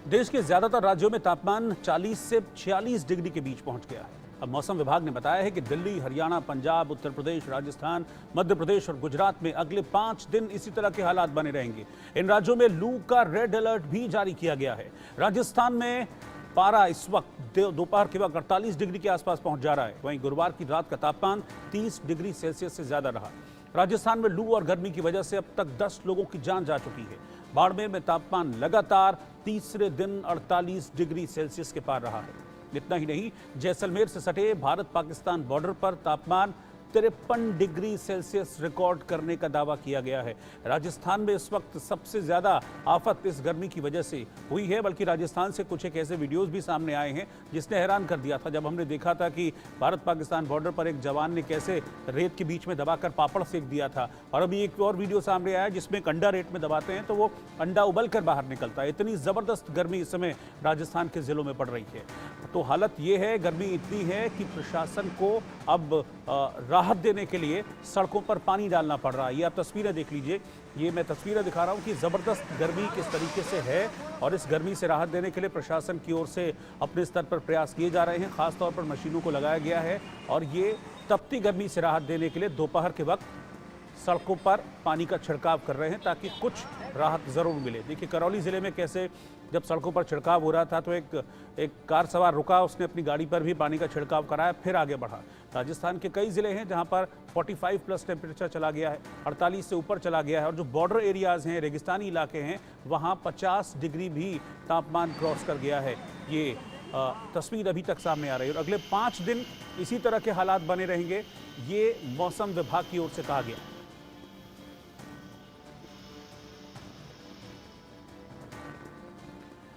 देश के ज्यादातर राज्यों में तापमान 40 से 46 डिग्री के बीच पहुंच गया है। अब मौसम विभाग ने बताया है कि दिल्ली, हरियाणा, पंजाब, उत्तर प्रदेश, राजस्थान, मध्य प्रदेश और गुजरात में अगले 5 दिन इसी तरह के हालात बने रहेंगे। इन राज्यों में लू का रेड अलर्ट भी जारी किया गया है। राजस्थान में पारा इस वक्त दोपहर के वक्त 48 डिग्री के आसपास पहुंच जा रहा है। वहीं गुरुवार की रात का तापमान 30 डिग्री सेल्सियस से ज्यादा रहा। राजस्थान में लू और गर्मी की वजह से अब तक 10 लोगों की जान जा चुकी है। बाड़मेर में तापमान लगातार तीसरे दिन 48 डिग्री सेल्सियस के पार रहा है। इतना ही नहीं, जैसलमेर से सटे भारत पाकिस्तान बॉर्डर पर तापमान 53 डिग्री सेल्सियस रिकॉर्ड करने का दावा किया गया है। राजस्थान में इस वक्त सबसे ज्यादा आफत इस गर्मी की वजह से हुई है, बल्कि राजस्थान से कुछ एक ऐसे वीडियोस भी सामने आए हैं जिसने हैरान कर दिया था। जब हमने देखा था कि भारत पाकिस्तान बॉर्डर पर एक जवान ने कैसे रेत के बीच में दबाकर पापड़ सेक दिया था, और अभी एक और वीडियो सामने आया जिसमें अंडा रेत में दबाते हैं तो वो अंडा उबल कर बाहर निकलता है। इतनी जबरदस्त गर्मी इस समय राजस्थान के जिलों में पड़ रही है। तो हालत ये है, गर्मी इतनी है कि प्रशासन को अब राहत देने के लिए सड़कों पर पानी डालना पड़ रहा है। ये आप तस्वीरें देख लीजिए, ये मैं तस्वीरें दिखा रहा हूँ कि ज़बरदस्त गर्मी किस तरीके से है, और इस गर्मी से राहत देने के लिए प्रशासन की ओर से अपने स्तर पर प्रयास किए जा रहे हैं। खासतौर पर मशीनों को लगाया गया है, और ये तपती गर्मी से राहत देने के लिए दोपहर के वक्त सड़कों पर पानी का छिड़काव कर रहे हैं ताकि कुछ राहत ज़रूर मिले। देखिए करौली ज़िले में कैसे जब सड़कों पर छिड़काव हो रहा था तो एक कार सवार रुका, उसने अपनी गाड़ी पर भी पानी का छिड़काव कराया, फिर आगे बढ़ा। राजस्थान के कई ज़िले हैं जहां पर 45 प्लस टेम्परेचर चला गया है, 48 से ऊपर चला गया है, और जो बॉर्डर एरियाज़ हैं, रेगिस्तानी इलाके हैं, वहाँ 50 डिग्री भी तापमान क्रॉस कर गया है। ये तस्वीर अभी तक सामने आ रही है, और अगले 5 दिन इसी तरह के हालात बने रहेंगे, ये मौसम विभाग की ओर से कहा गया।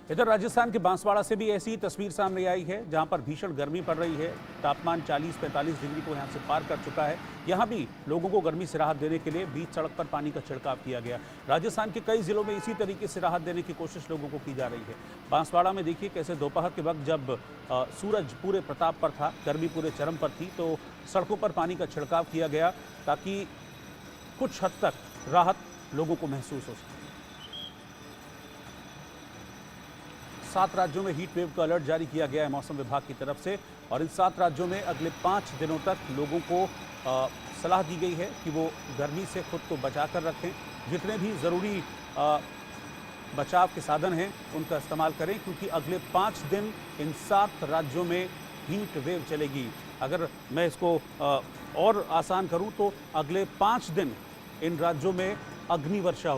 इधर राजस्थान के बांसवाड़ा से भी ऐसी तस्वीर सामने आई है जहां पर भीषण गर्मी पड़ रही है। तापमान 40-45 डिग्री को यहां से पार कर चुका है। यहां भी लोगों को गर्मी से राहत देने के लिए बीच सड़क पर पानी का छिड़काव किया गया। राजस्थान के कई जिलों में इसी तरीके से राहत देने की कोशिश लोगों को की जा रही है। बांसवाड़ा में देखिए कैसे दोपहर के वक्त जब सूरज पूरे प्रताप पर था, गर्मी पूरे चरम पर थी, तो सड़कों पर पानी का छिड़काव किया गया ताकि कुछ हद तक राहत लोगों को महसूस हो सके। 7 राज्यों में हीट वेव का अलर्ट जारी किया गया है मौसम विभाग की तरफ से, और इन 7 राज्यों में अगले 5 दिनों तक लोगों को सलाह दी गई है कि वो गर्मी से खुद को बचा कर रखें। जितने भी ज़रूरी बचाव के साधन हैं उनका इस्तेमाल करें, क्योंकि अगले 5 दिन इन 7 राज्यों में हीट वेव चलेगी। अगर मैं इसको और आसान करूं तो अगले 5 दिन इन राज्यों में अग्नि वर्षा